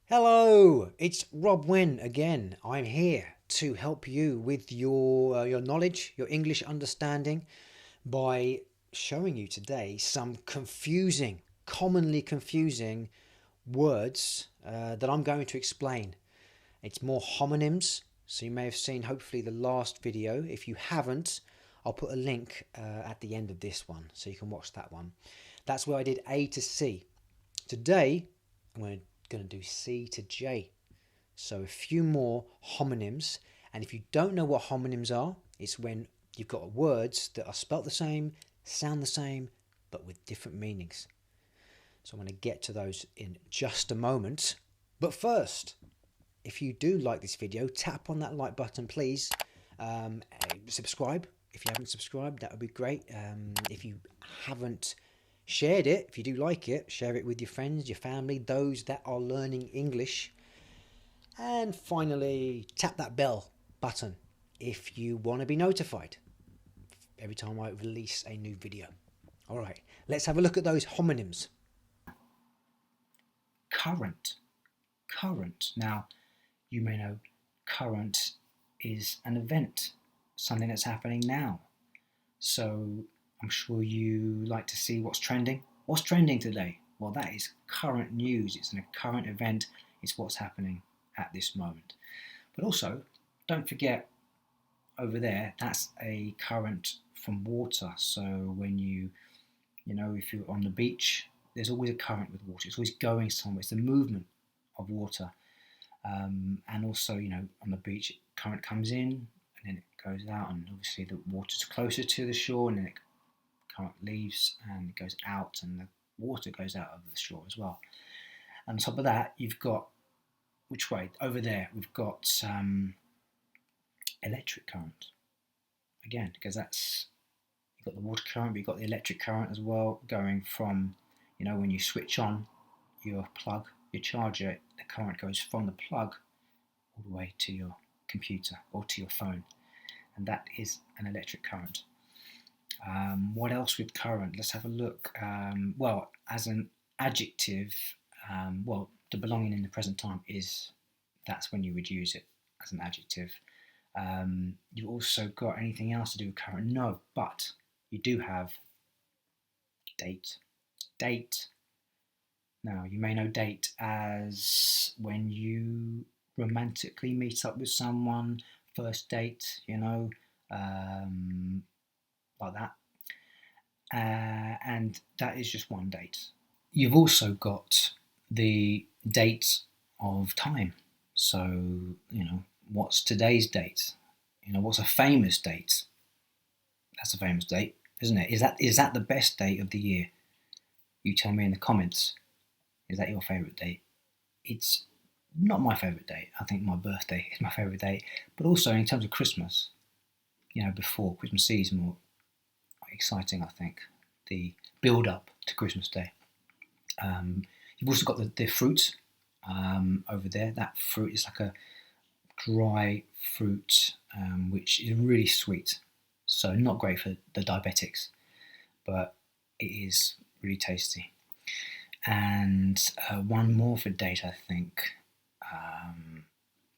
Hello, it's Rob Wynn again. I'm here to help you with your knowledge, your English understanding, by showing you today some commonly confusing words that I'm going to explain. It's more homonyms, so you may have seen hopefully the last video. If you haven't, I'll put a link at the end of this one so you can watch that one. That's where I did A to C. Today, I'm going to do C to J. So a few more homonyms. And if you don't know what homonyms are, it's when you've got words that are spelt the same, sound the same, but with different meanings. So I'm going to get to those in just a moment. But first, if you do like this video, tap on that like button, please. Subscribe. If you haven't subscribed, that would be great. If you haven't shared it, if you do like it, share it with your friends, your family, those that are learning English. And finally, tap that bell button if you want to be notified every time I release a new video. All right, let's have a look at those homonyms. Current. Current. Now, you may know current is an event, something that's happening now. So I'm sure you like to see what's trending. What's trending today? Well, that is current news. It's a current event. It's what's happening at this moment. But also, don't forget over there, that's a current from water. So when if you're on the beach, there's always a current with water. It's always going somewhere. It's the movement of water. And also, on the beach, current comes in and then it goes out, and obviously the water's closer to the shore, and then current leaves and it goes out, and the water goes out of the shore as well. And on top of that, you've got, which way? Over there, we've got electric current. Again, because you've got the water current, but you've got the electric current as well, going from, when you switch on your plug, your charger, the current goes from the plug all the way to your computer or to your phone, and that is an electric current. What else with current? Let's have a look. Well, as an adjective, the belonging in the present time that's when you would use it as an adjective. You've also got anything else to do with current? No, but you do have date. Date. Now, you may know date as when you romantically meet up with someone, first date, like that. And that is just one date. You've also got the date of time. So, what's today's date? What's a famous date? That's a famous date, isn't it? Is that the best date of the year? You tell me in the comments. Is that your favourite date? It's not my favourite date. I think my birthday is my favourite date. But also in terms of Christmas, before Christmas Eve is more exciting, I think. The build up to Christmas Day. You've also got the fruit over there. That fruit is like a dry fruit, which is really sweet. So not great for the diabetics, but it is really tasty. And one more for date, I think.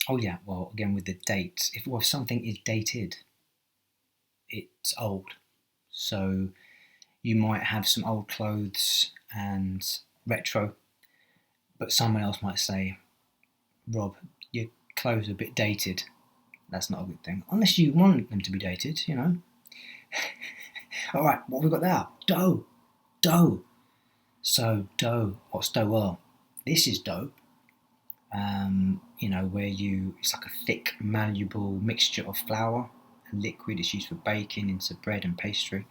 Again with the date, if something is dated, it's old. So you might have some old clothes and retro, but someone else might say, Rob, your clothes are a bit dated. That's not a good thing, unless you want them to be dated, All right, what have we got now? Dough. So dough, what's dough? Well, this is dough. Where it's like a thick, malleable mixture of flour and liquid. It's used for baking into bread and pastry.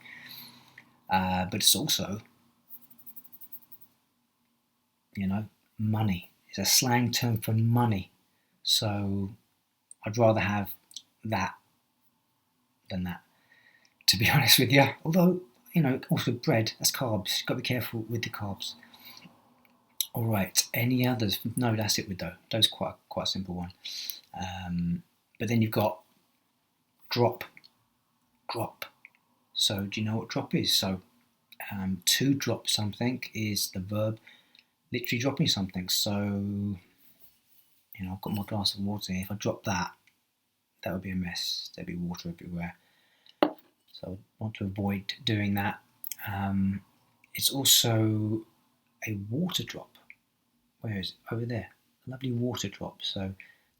But it's also, money. It's a slang term for money. So I'd rather have that than that, to be honest with you. Although, also bread, that's carbs. You've got to be careful with the carbs. All right, any others? No, that's it with dough. Dough's quite a simple one. But then you've got drop. So do you know what drop is? So to drop something is the verb literally dropping something. So I've got my glass of water here. If I drop that, that would be a mess. There'd be water everywhere. So I want to avoid doing that. It's also a water drop. Where is it? Over there. A lovely water drop. So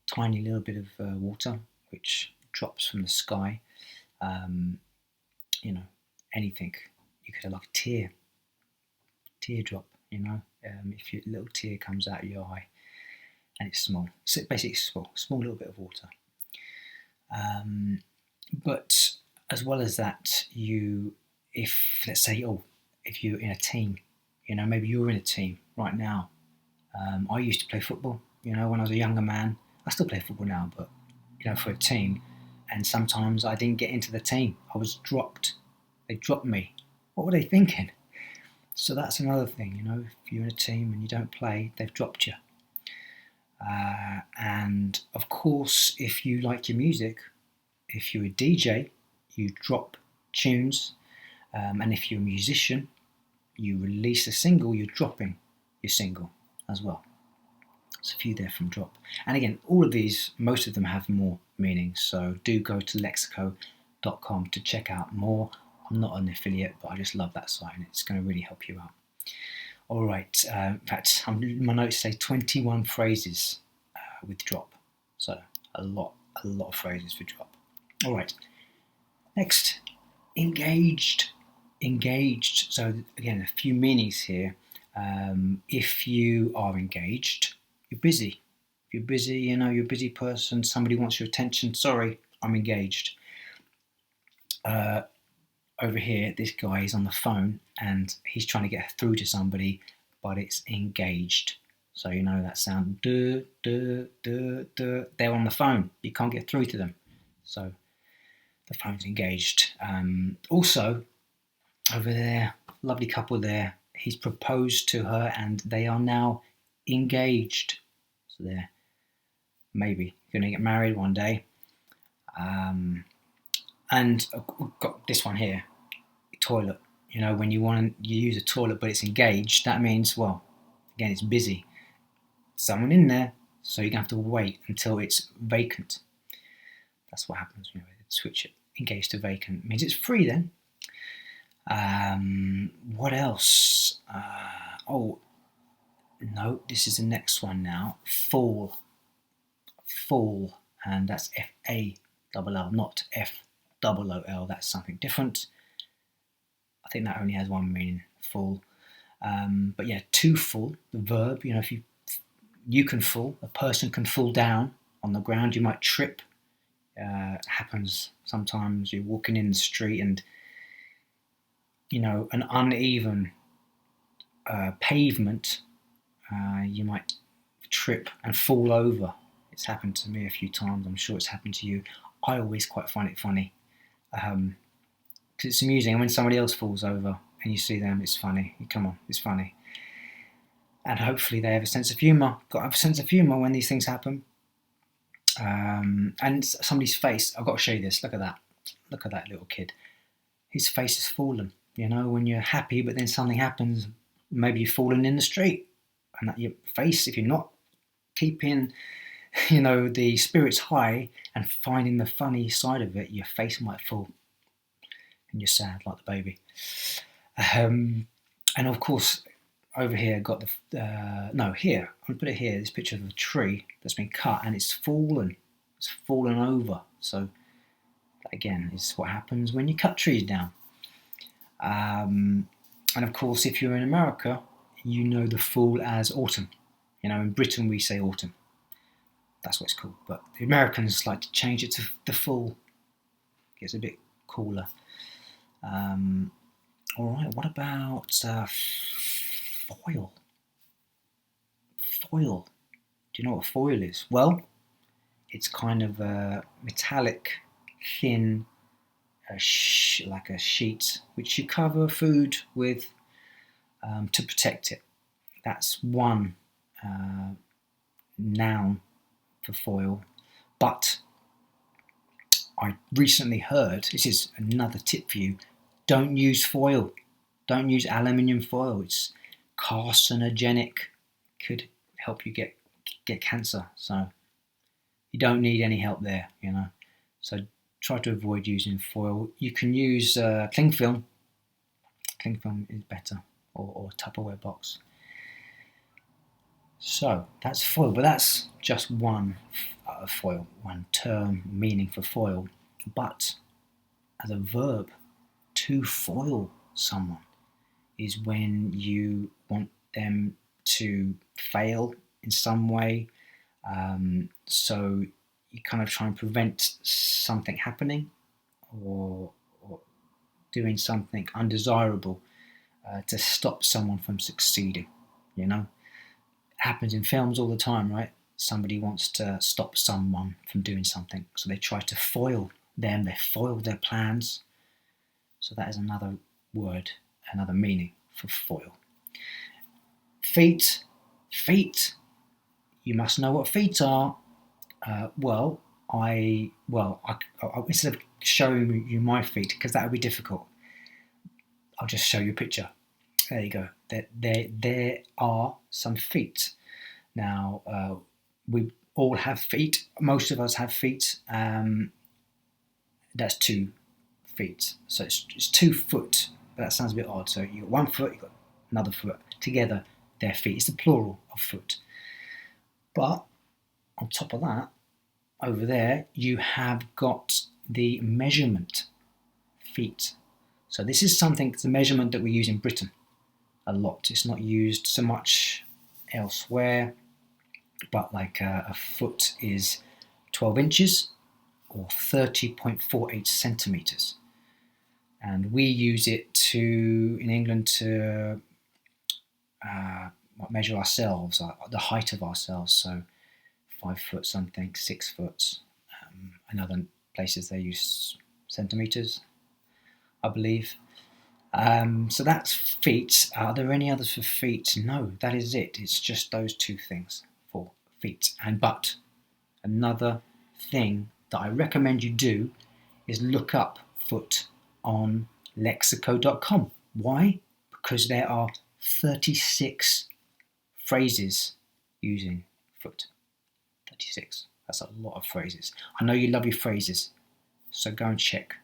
tiny little bit of water which drops from the sky. Anything. You could have like a teardrop, if your little tear comes out of your eye and it's small. So basically small little bit of water. But as well as that, let's say, if you're in a team, maybe you're in a team right now. I used to play football, when I was a younger man. I still play football now, but, for a team. And sometimes I didn't get into the team. I was dropped. They dropped me. What were they thinking? So that's another thing, if you're in a team and you don't play, they've dropped you. And of course, if you like your music, if you're a DJ, you drop tunes. And if you're a musician, you release a single, you're dropping your single as well. There's a few there from drop. And again, all of these, most of them have more meanings. So do go to lexico.com to check out more. I'm not an affiliate, but I just love that site and it's going to really help you out. All right. In fact, my notes say 21 phrases with drop. So a lot of phrases with drop. All right. Next, engaged. Engaged. So again, a few meanings here. If you are engaged, you're busy. If you're busy, you're a busy person, somebody wants your attention. Sorry, I'm engaged. Over here, this guy is on the phone and he's trying to get through to somebody, but it's engaged. So that sound, duh, duh, duh, duh. They're on the phone. You can't get through to them. So the phone's engaged. Also, over there, lovely couple there. He's proposed to her and they are now engaged. So they're maybe going to get married one day. And I've got this one here, toilet. When you use a toilet but it's engaged, that means, well, again, it's busy. Someone in there, so you're going to have to wait until it's vacant. That's what happens when you switch it. Engaged to vacant means it's free then. What else? No, this is the next one now. Fall, and that's F-A-L-L, not F-O-O-L. That's something different. I think that only has one meaning, fall. But yeah, to fall, the verb. If you can fall, a person can fall down on the ground. You might trip. Happens sometimes. You're walking in the street and an uneven pavement, you might trip and fall over. It's happened to me a few times. I'm sure it's happened to you. I always quite find it funny because it's amusing. And when somebody else falls over and you see them, it's funny. Come on, it's funny. And hopefully they have a sense of humour. Got to have a sense of humour when these things happen. And somebody's face, I've got to show you this. Look at that. Look at that little kid. His face has fallen. When you're happy, but then something happens, maybe you've fallen in the street, and that your face, if you're not keeping, the spirits high and finding the funny side of it, your face might fall, and you're sad like the baby. And of course, over here, I've got here, I'm going to put it here, this picture of a tree that's been cut, and it's fallen over. So, that again, is what happens when you cut trees down. And of course, if you're in America, the fall as autumn. In Britain we say autumn. That's what it's called. But the Americans like to change it to the fall. Gets a bit cooler. All right, what about foil? Foil. Do you know what foil is? Well, it's kind of a metallic, thin, like a sheet which you cover food with to protect it. That's one noun for foil. But I recently heard, this is another tip for you, don't use foil. Don't use aluminium foil. It's carcinogenic. Could help you get cancer. So you don't need any help there, you know. So try to avoid using foil. You can use cling film. Cling film is better, or Tupperware box. So that's foil, but that's just one foil, one term meaning for foil. But as a verb, to foil someone is when you want them to fail in some way. So you kind of try and prevent something happening, or doing something undesirable to stop someone from succeeding, you know. Happens in films all the time, right? Somebody wants to stop someone from doing something, so they try to foil them, they foil their plans. So that is another word, another meaning for foil. Feet. Feet. You must know what feet are. I instead of showing you my feet, because that would be difficult, I'll just show you a picture. There you go. There are some feet. Now, we all have feet. Most of us have feet. That's 2 feet. So it's 2 foot. But that sounds a bit odd. So you've got 1 foot, you've got another foot. Together, they're feet. It's the plural of foot. But on top of that, over there, you have got the measurement feet. So this is something, it's a measurement that we use in Britain a lot. It's not used so much elsewhere, but like a foot is 12 inches or 30.48 centimeters. And we use it in England to measure ourselves, the height of ourselves. So 5 foot something, 6 foot. In other places they use centimeters, I believe. So that's feet. Are there any others for feet? No, that is it. It's just those 2 things for feet. But another thing that I recommend you do is look up foot on lexico.com. Why? Because there are 36 phrases using foot. 36. That's a lot of phrases. I know you love your phrases, so go and check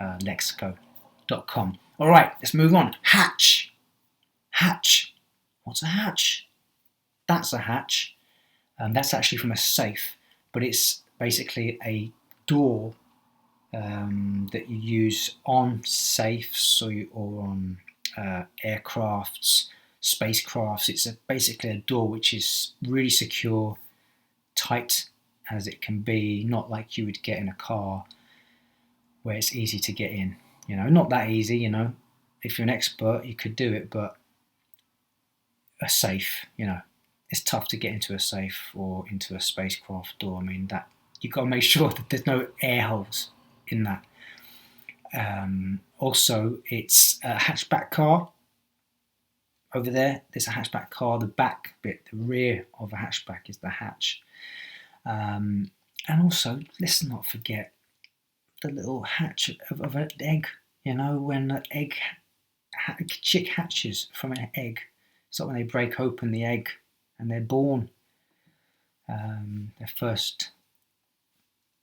lexico.com. All right, let's move on. Hatch. Hatch. What's a hatch? That's a hatch. That's actually from a safe, but it's basically a door that you use on safes or on aircrafts, spacecrafts. It's basically a door which is really secure, tight as it can be, not like you would get in a car where it's easy to get in. You know, not that easy, you know. If you're an expert, you could do it, but a safe, you know, it's tough to get into a safe or into a spacecraft door. I mean, that you've got to make sure that there's no air holes in that. Also, it's a hatchback car. Over there, there's a hatchback car. The back bit, the rear of a hatchback is the hatch. And also, let's not forget the little hatch of an egg. You know, when an chick hatches from an egg, it's like when they break open the egg and they're born. Their first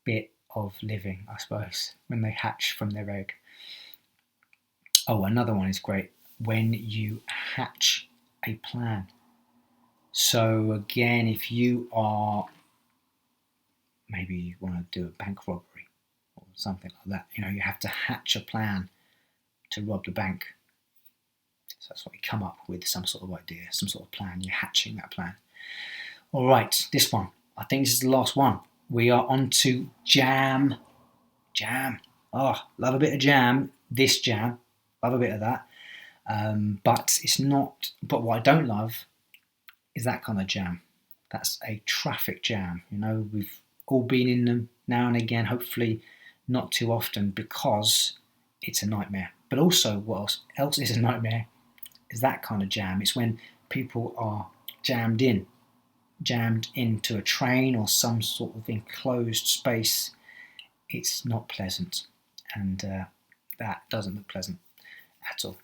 bit of living, I suppose, when they hatch from their egg. Oh, another one is great. When you hatch a plan. So again, if you are, maybe you want to do a bank robbery or something like that, you know, you have to hatch a plan to rob the bank. So that's what you come up with, some sort of idea, some sort of plan. You're hatching that plan. All right, this one. I think this is the last one. We are on to jam. Jam. Oh, love a bit of jam. This jam. Love a bit of that. But it's not. But what I don't love is that kind of jam. That's a traffic jam. You know, we've all been in them now and again, hopefully not too often, because it's a nightmare. But also, what else is a nightmare is that kind of jam. It's when people are jammed into a train or some sort of enclosed space. It's not pleasant, and that doesn't look pleasant at all.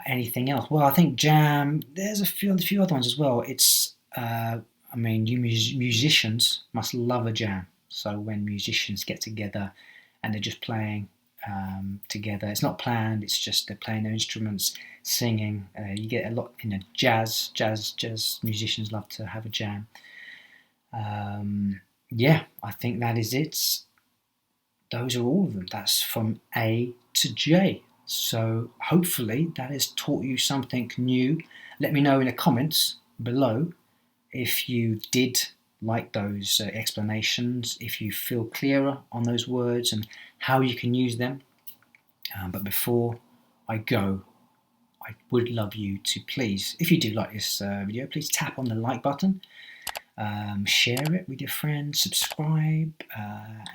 Anything else? Well, I think jam, there's a few other ones as well. It's I mean, you musicians must love a jam. So when musicians get together and they're just playing together, it's not planned. It's just they're playing their instruments, singing. You get a lot in a jazz musicians love to have a jam. Yeah, I think that is it. Those are all of them. That's from A to J. So hopefully that has taught you something new. Let me know in the comments below if you did like those explanations, if you feel clearer on those words and how you can use them. But before I go, I would love you to please, if you do like this video, please tap on the like button, share it with your friends, subscribe,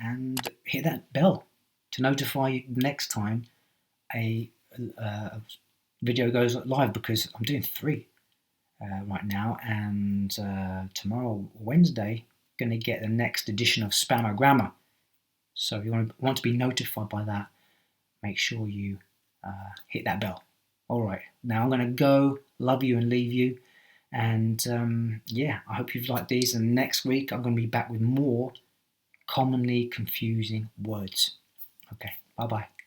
and hit that bell to notify you next time a video goes live, because I'm doing 3 right now, and tomorrow, Wednesday, going to get the next edition of Spammer Grammar. So if you want to be notified by that, make sure you hit that bell. All right, now I'm going to go, love you and leave you. And yeah, I hope you've liked these. And next week, I'm going to be back with more commonly confusing words. Okay, bye-bye.